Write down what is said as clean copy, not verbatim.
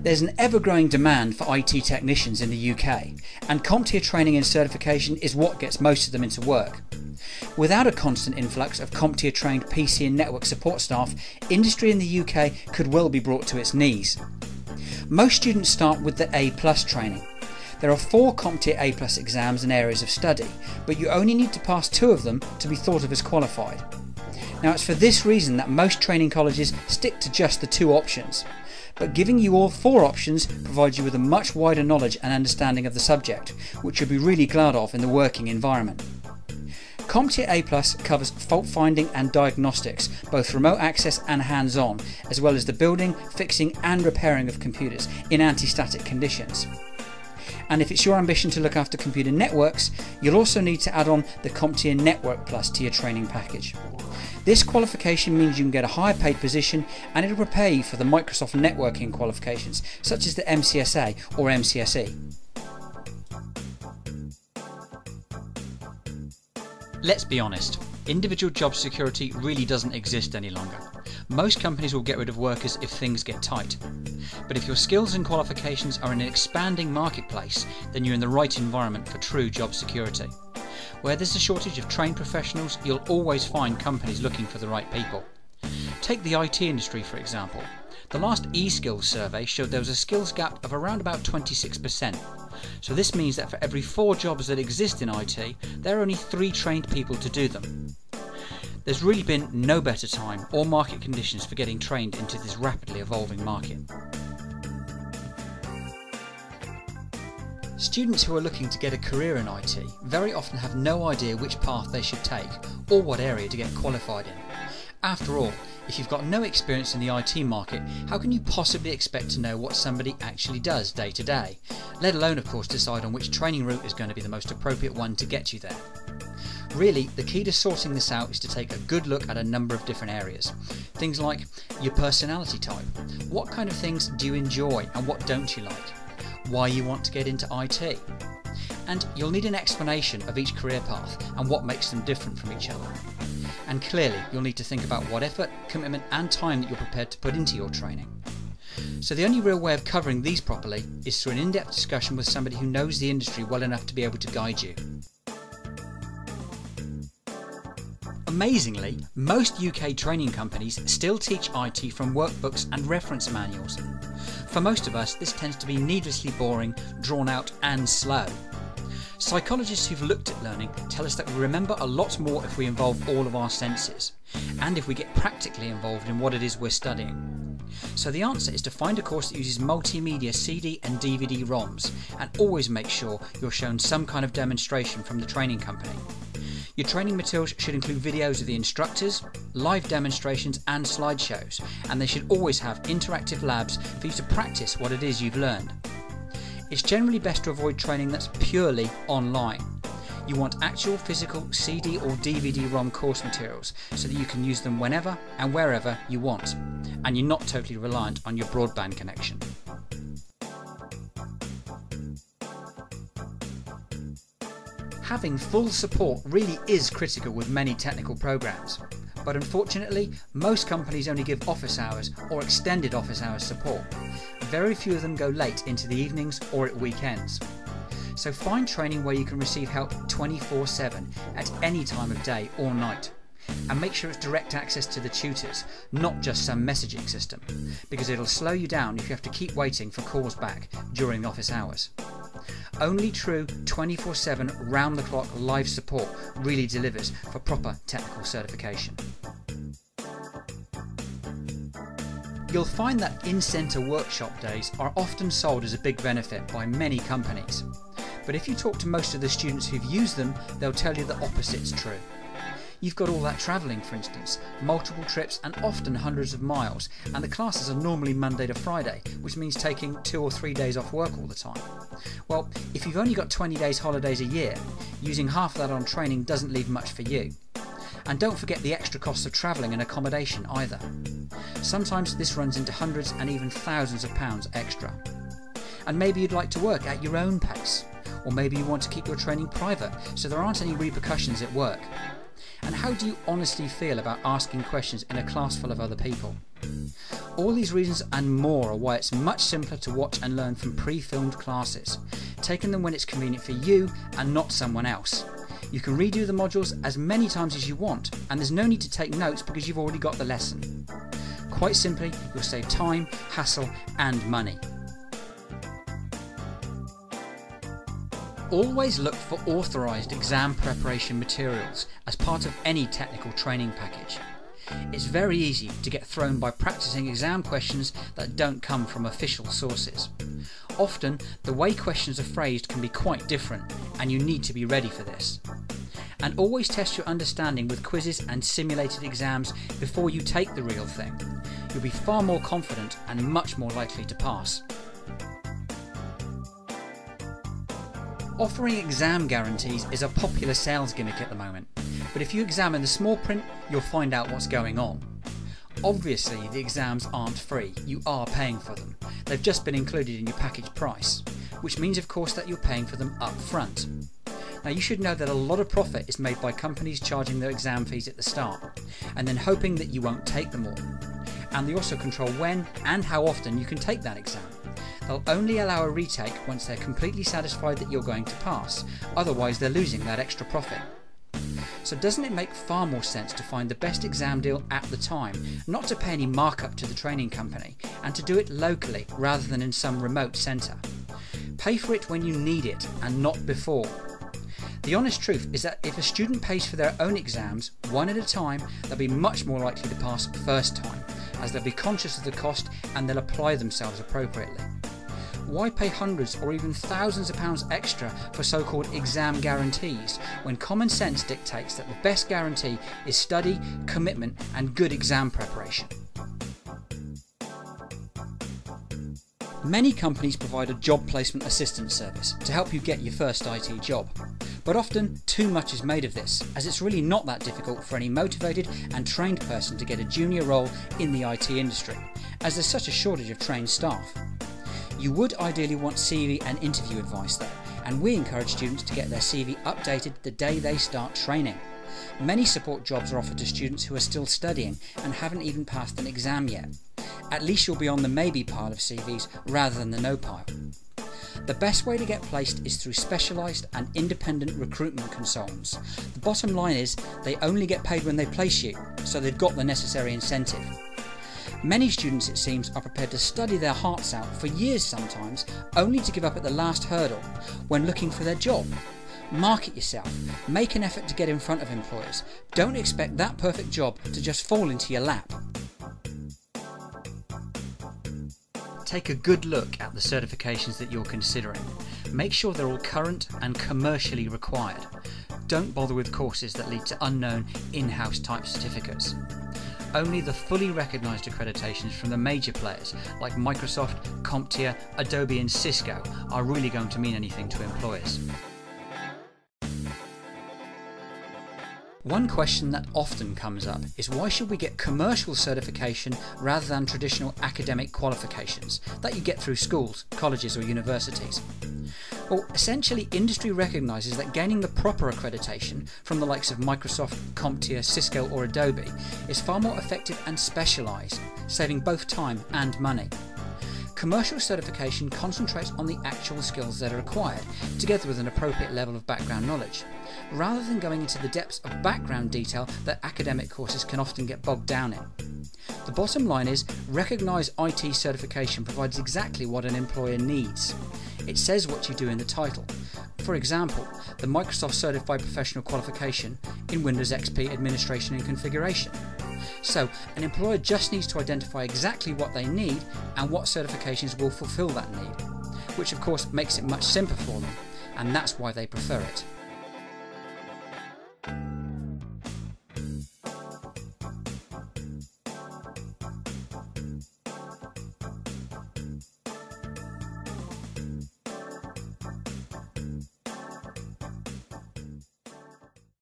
There's an ever-growing demand for IT technicians in the UK, and CompTIA training and certification is what gets most of them into work. Without a constant influx of CompTIA trained PC and network support staff, industry in the UK could well be brought to its knees. Most students start with the A+ training. There are 4 CompTIA A+ exams and areas of study, but you only need to pass 2 of them to be thought of as qualified. Now, it's for this reason that most training colleges stick to just the 2 options. But giving you all 4 options provides you with a much wider knowledge and understanding of the subject, which you'll be really glad of in the working environment. CompTIA A+ covers fault finding and diagnostics, both remote access and hands-on, as well as the building, fixing and repairing of computers in anti-static conditions. And if it's your ambition to look after computer networks, you'll also need to add on the CompTIA Network Plus to your training package. This qualification means you can get a higher paid position, and it'll prepare you for the Microsoft networking qualifications such as the MCSA or MCSE. Let's be honest, individual job security really doesn't exist any longer. Most companies will get rid of workers if things get tight. But if your skills and qualifications are in an expanding marketplace, then you're in the right environment for true job security. Where there's a shortage of trained professionals, you'll always find companies looking for the right people. Take the IT industry for example. The last eSkills survey showed there was a skills gap of around about 26%. So this means that for every 4 jobs that exist in IT, there are only 3 trained people to do them. There's really been no better time or market conditions for getting trained into this rapidly evolving market. Students who are looking to get a career in IT very often have no idea which path they should take or what area to get qualified in. After all, if you've got no experience in the IT market, how can you possibly expect to know what somebody actually does day to day? Let alone, of course, decide on which training route is going to be the most appropriate one to get you there. Really, the key to sorting this out is to take a good look at a number of different areas. Things like your personality type. What kind of things do you enjoy and what don't you like? Why you want to get into IT. And you'll need an explanation of each career path and what makes them different from each other. And clearly, you'll need to think about what effort, commitment and time that you're prepared to put into your training. So the only real way of covering these properly is through an in-depth discussion with somebody who knows the industry well enough to be able to guide you. Amazingly, most UK training companies still teach IT from workbooks and reference manuals. For most of us, this tends to be needlessly boring, drawn out and slow. Psychologists who've looked at learning tell us that we remember a lot more if we involve all of our senses, and if we get practically involved in what it is we're studying. So the answer is to find a course that uses multimedia CD and DVD ROMs, and always make sure you're shown some kind of demonstration from the training company. Your training materials should include videos of the instructors, live demonstrations and slideshows, and they should always have interactive labs for you to practice what it is you've learned. It's generally best to avoid training that's purely online. You want actual physical CD or DVD-ROM course materials so that you can use them whenever and wherever you want, and you're not totally reliant on your broadband connection. Having full support really is critical with many technical programs, but unfortunately most companies only give office hours or extended office hours support. Very few of them go late into the evenings or at weekends. So find training where you can receive help 24/7 at any time of day or night. And make sure it's direct access to the tutors, not just some messaging system, because it'll slow you down if you have to keep waiting for calls back during office hours. Only true 24/7 round-the-clock live support really delivers for proper technical certification. You'll find that in-centre workshop days are often sold as a big benefit by many companies. But if you talk to most of the students who've used them, they'll tell you the opposite's true. You've got all that travelling, for instance, multiple trips and often hundreds of miles, and the classes are normally Monday to Friday, which means taking 2 or 3 days off work all the time. Well, if you've only got 20 days holidays a year, using half of that on training doesn't leave much for you. And don't forget the extra costs of travelling and accommodation either. Sometimes this runs into hundreds and even thousands of pounds extra. And maybe you'd like to work at your own pace, or maybe you want to keep your training private so there aren't any repercussions at work. And how do you honestly feel about asking questions in a class full of other people? All these reasons and more are why it's much simpler to watch and learn from pre-filmed classes, taking them when it's convenient for you and not someone else. You can redo the modules as many times as you want, and there's no need to take notes because you've already got the lesson. Quite simply, you'll save time, hassle and money. Always look for authorised exam preparation materials as part of any technical training package. It's very easy to get thrown by practicing exam questions that don't come from official sources. Often, the way questions are phrased can be quite different, and you need to be ready for this. And always test your understanding with quizzes and simulated exams before you take the real thing. You'll be far more confident and much more likely to pass. Offering exam guarantees is a popular sales gimmick at the moment, but if you examine the small print, you'll find out what's going on. Obviously, the exams aren't free, you are paying for them. They've just been included in your package price, which means of course that you're paying for them up front. Now you should know that a lot of profit is made by companies charging their exam fees at the start, and then hoping that you won't take them all. And they also control when and how often you can take that exam. They'll only allow a retake once they're completely satisfied that you're going to pass, otherwise they're losing that extra profit. So doesn't it make far more sense to find the best exam deal at the time, not to pay any markup to the training company, and to do it locally rather than in some remote centre? Pay for it when you need it and not before. The honest truth is that if a student pays for their own exams one at a time, they'll be much more likely to pass first time, as they'll be conscious of the cost and they'll apply themselves appropriately. Why pay hundreds or even thousands of pounds extra for so-called exam guarantees when common sense dictates that the best guarantee is study, commitment and good exam preparation? Many companies provide a job placement assistance service to help you get your first IT job. But often too much is made of this, as it's really not that difficult for any motivated and trained person to get a junior role in the IT industry, as there's such a shortage of trained staff. You would ideally want CV and interview advice though, and we encourage students to get their CV updated the day they start training. Many support jobs are offered to students who are still studying and haven't even passed an exam yet. At least you'll be on the maybe pile of CVs rather than the no pile. The best way to get placed is through specialised and independent recruitment consultants. The bottom line is they only get paid when they place you, so they've got the necessary incentive. Many students, it seems, are prepared to study their hearts out for years sometimes, only to give up at the last hurdle when looking for their job. Market yourself, make an effort to get in front of employers. Don't expect that perfect job to just fall into your lap. Take a good look at the certifications that you're considering. Make sure they're all current and commercially required. Don't bother with courses that lead to unknown in-house type certificates. Only the fully recognised accreditations from the major players like Microsoft, CompTIA, Adobe and Cisco are really going to mean anything to employers. One question that often comes up is why should we get commercial certification rather than traditional academic qualifications that you get through schools, colleges or universities? Well, essentially industry recognises that gaining the proper accreditation from the likes of Microsoft, CompTIA, Cisco or Adobe is far more effective and specialised, saving both time and money. Commercial certification concentrates on the actual skills that are required, together with an appropriate level of background knowledge, rather than going into the depths of background detail that academic courses can often get bogged down in. The bottom line is, recognised IT certification provides exactly what an employer needs. It says what you do in the title. For example, the Microsoft Certified Professional Qualification in Windows XP Administration and Configuration. So, an employer just needs to identify exactly what they need and what certifications will fulfil that need, which of course makes it much simpler for them, and that's why they prefer it.